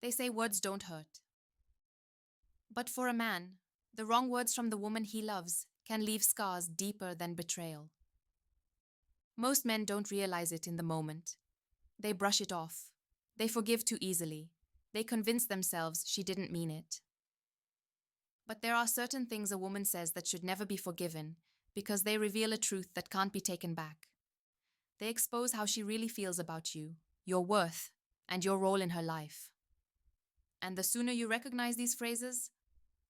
They say words don't hurt. But for a man, the wrong words from the woman he loves can leave scars deeper than betrayal. Most men don't realize it in the moment. They brush it off. They forgive too easily. They convince themselves she didn't mean it. But there are certain things a woman says that should never be forgiven because they reveal a truth that can't be taken back. They expose how she really feels about you, your worth, and your role in her life. And the sooner you recognize these phrases,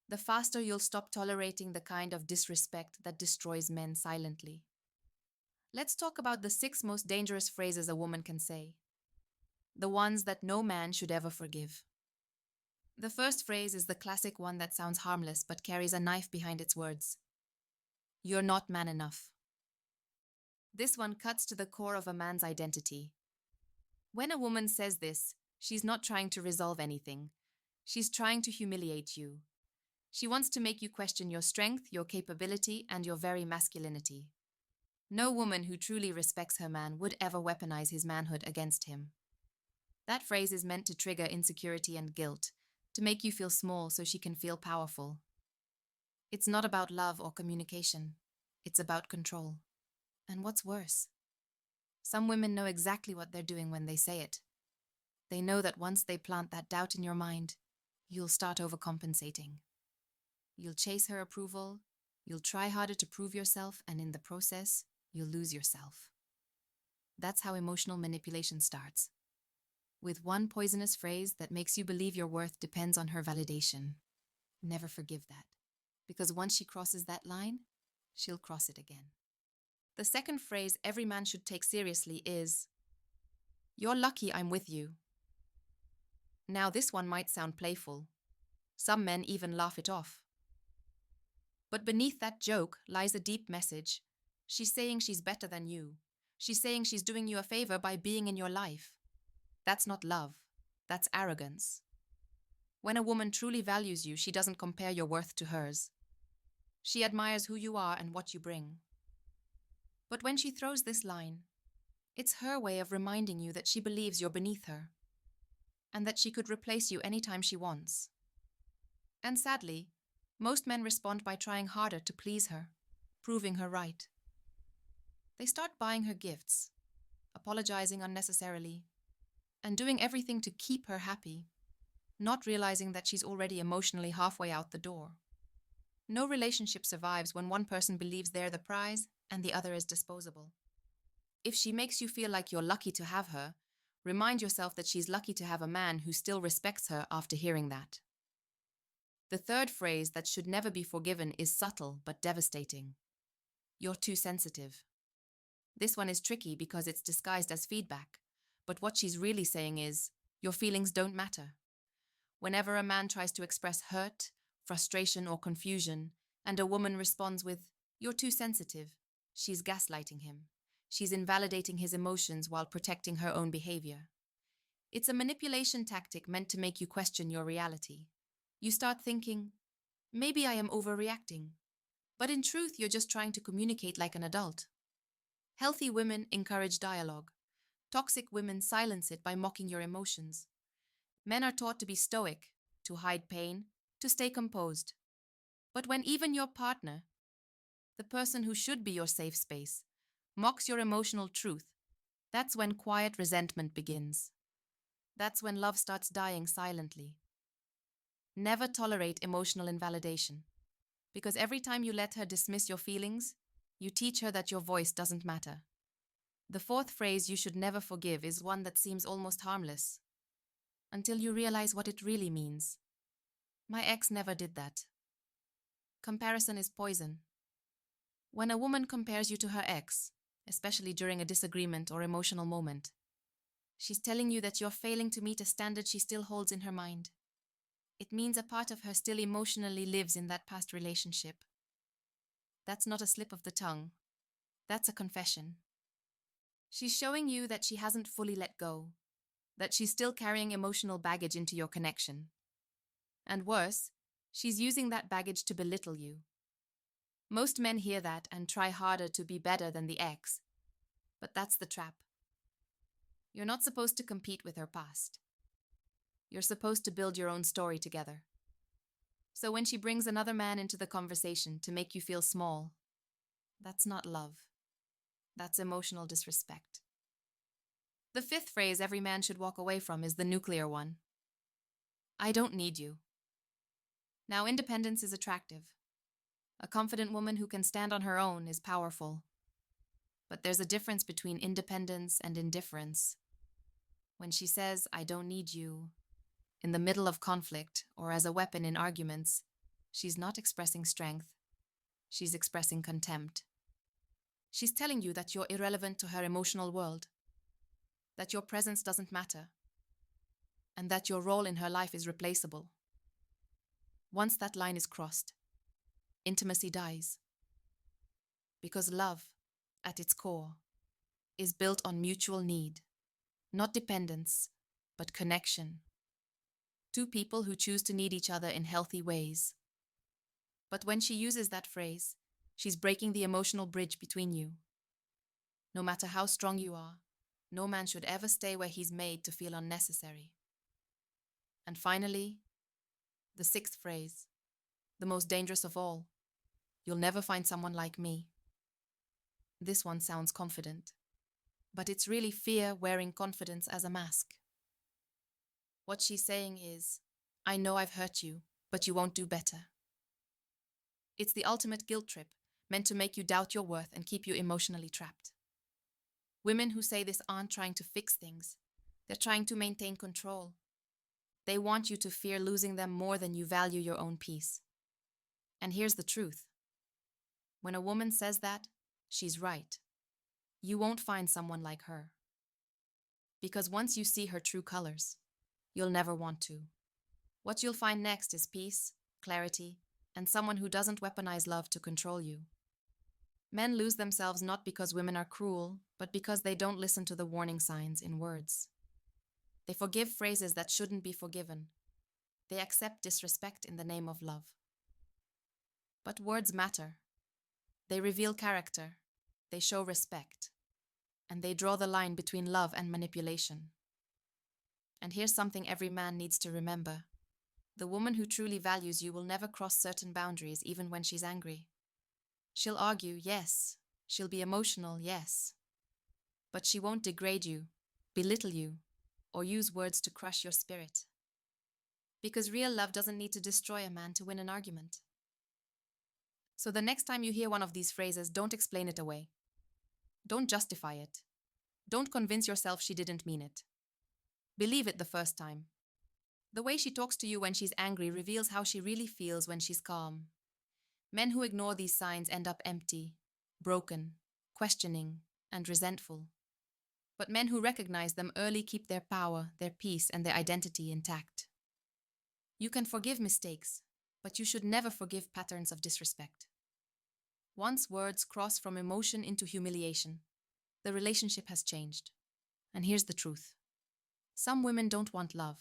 the faster you'll stop tolerating the kind of disrespect that destroys men silently. Let's talk about the 6 most dangerous phrases a woman can say. The ones that no man should ever forgive. The first phrase is the classic one that sounds harmless but carries a knife behind its words. You're not man enough. This one cuts to the core of a man's identity. When a woman says this, she's not trying to resolve anything. She's trying to humiliate you. She wants to make you question your strength, your capability, and your very masculinity. No woman who truly respects her man would ever weaponize his manhood against him. That phrase is meant to trigger insecurity and guilt, to make you feel small so she can feel powerful. It's not about love or communication. It's about control. And what's worse? Some women know exactly what they're doing when they say it. They know that once they plant that doubt in your mind, you'll start overcompensating. You'll chase her approval, you'll try harder to prove yourself, and in the process, you'll lose yourself. That's how emotional manipulation starts. With one poisonous phrase that makes you believe your worth depends on her validation. Never forgive that. Because once she crosses that line, she'll cross it again. The second phrase every man should take seriously is, "You're lucky I'm with you." Now this one might sound playful. Some men even laugh it off. But beneath that joke lies a deep message. She's saying she's better than you. She's saying she's doing you a favor by being in your life. That's not love. That's arrogance. When a woman truly values you, she doesn't compare your worth to hers. She admires who you are and what you bring. But when she throws this line, it's her way of reminding you that she believes you're beneath her, and that she could replace you anytime she wants. And sadly, most men respond by trying harder to please her, proving her right. They start buying her gifts, apologizing unnecessarily, and doing everything to keep her happy, not realizing that she's already emotionally halfway out the door. No relationship survives when one person believes they're the prize and the other is disposable. If she makes you feel like you're lucky to have her, remind yourself that she's lucky to have a man who still respects her after hearing that. The third phrase that should never be forgiven is subtle but devastating. You're too sensitive. This one is tricky because it's disguised as feedback, but what she's really saying is, your feelings don't matter. Whenever a man tries to express hurt, frustration, or confusion, and a woman responds with, "You're too sensitive," she's gaslighting him. She's invalidating his emotions while protecting her own behavior. It's a manipulation tactic meant to make you question your reality. You start thinking, maybe I am overreacting. But in truth, you're just trying to communicate like an adult. Healthy women encourage dialogue. Toxic women silence it by mocking your emotions. Men are taught to be stoic, to hide pain, to stay composed. But when even your partner, the person who should be your safe space, mocks your emotional truth, that's when quiet resentment begins. That's when love starts dying silently. Never tolerate emotional invalidation, because every time you let her dismiss your feelings, you teach her that your voice doesn't matter. The fourth phrase you should never forgive is one that seems almost harmless, until you realize what it really means. My ex never did that. Comparison is poison. When a woman compares you to her ex, especially during a disagreement or emotional moment, she's telling you that you're failing to meet a standard she still holds in her mind. It means a part of her still emotionally lives in that past relationship. That's not a slip of the tongue. That's a confession. She's showing you that she hasn't fully let go, that she's still carrying emotional baggage into your connection. And worse, she's using that baggage to belittle you. Most men hear that and try harder to be better than the ex, but that's the trap. You're not supposed to compete with her past. You're supposed to build your own story together. So when she brings another man into the conversation to make you feel small, that's not love. That's emotional disrespect. The fifth phrase every man should walk away from is the nuclear one. I don't need you. Now, independence is attractive. A confident woman who can stand on her own is powerful. But there's a difference between independence and indifference. When she says, I don't need you, in the middle of conflict or as a weapon in arguments, she's not expressing strength. She's expressing contempt. She's telling you that you're irrelevant to her emotional world, that your presence doesn't matter, and that your role in her life is replaceable. Once that line is crossed, intimacy dies. Because love, at its core, is built on mutual need, not dependence, but connection. Two people who choose to need each other in healthy ways. But when she uses that phrase, she's breaking the emotional bridge between you. No matter how strong you are, no man should ever stay where he's made to feel unnecessary. And finally, the sixth phrase, the most dangerous of all, you'll never find someone like me. This one sounds confident, but it's really fear wearing confidence as a mask. What she's saying is, I know I've hurt you, but you won't do better. It's the ultimate guilt trip, meant to make you doubt your worth and keep you emotionally trapped. Women who say this aren't trying to fix things. They're trying to maintain control. They want you to fear losing them more than you value your own peace. And here's the truth. When a woman says that, she's right. You won't find someone like her. Because once you see her true colors, you'll never want to. What you'll find next is peace, clarity, and someone who doesn't weaponize love to control you. Men lose themselves not because women are cruel, but because they don't listen to the warning signs in words. They forgive phrases that shouldn't be forgiven. They accept disrespect in the name of love. But words matter. They reveal character. They show respect. And they draw the line between love and manipulation. And here's something every man needs to remember. The woman who truly values you will never cross certain boundaries even when she's angry. She'll argue, yes. She'll be emotional, yes. But she won't degrade you, belittle you, or use words to crush your spirit. Because real love doesn't need to destroy a man to win an argument. So the next time you hear one of these phrases, don't explain it away. Don't justify it. Don't convince yourself she didn't mean it. Believe it the first time. The way she talks to you when she's angry reveals how she really feels when she's calm. Men who ignore these signs end up empty, broken, questioning, and resentful. But men who recognize them early keep their power, their peace, and their identity intact. You can forgive mistakes, but you should never forgive patterns of disrespect. Once words cross from emotion into humiliation, the relationship has changed. And here's the truth. Some women don't want love.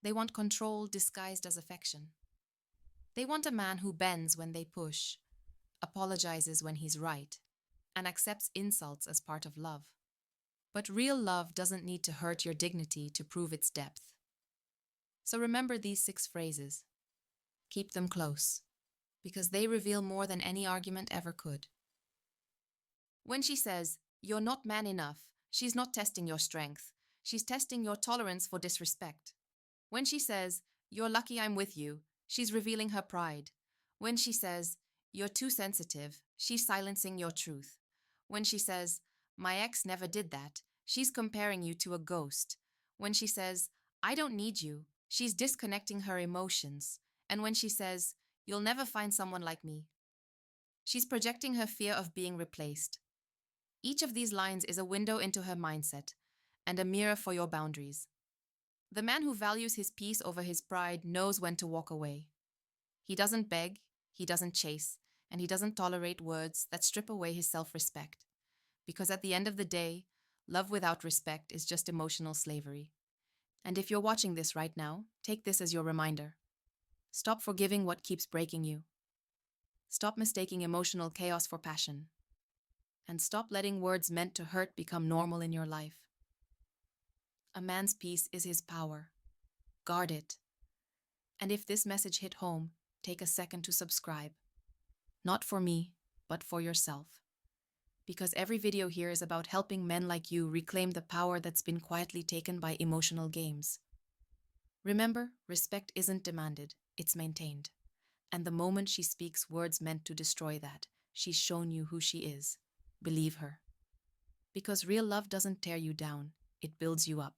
They want control disguised as affection. They want a man who bends when they push, apologizes when he's right, and accepts insults as part of love. But real love doesn't need to hurt your dignity to prove its depth. So remember these 6 phrases. Keep them close, because they reveal more than any argument ever could. When she says, "You're not man enough," she's not testing your strength. She's testing your tolerance for disrespect. When she says, "You're lucky I'm with you," she's revealing her pride. When she says, "You're too sensitive," she's silencing your truth. When she says, "My ex never did that," she's comparing you to a ghost. When she says, "I don't need you," she's disconnecting her emotions. And when she says, "You'll never find someone like me," she's projecting her fear of being replaced. Each of these lines is a window into her mindset and a mirror for your boundaries. The man who values his peace over his pride knows when to walk away. He doesn't beg, he doesn't chase, and he doesn't tolerate words that strip away his self-respect. Because at the end of the day, love without respect is just emotional slavery. And if you're watching this right now, take this as your reminder. Stop forgiving what keeps breaking you. Stop mistaking emotional chaos for passion. And stop letting words meant to hurt become normal in your life. A man's peace is his power. Guard it. And if this message hit home, take a second to subscribe. Not for me, but for yourself. Because every video here is about helping men like you reclaim the power that's been quietly taken by emotional games. Remember, respect isn't demanded, it's maintained. And the moment she speaks words meant to destroy that, she's shown you who she is. Believe her. Because real love doesn't tear you down, it builds you up.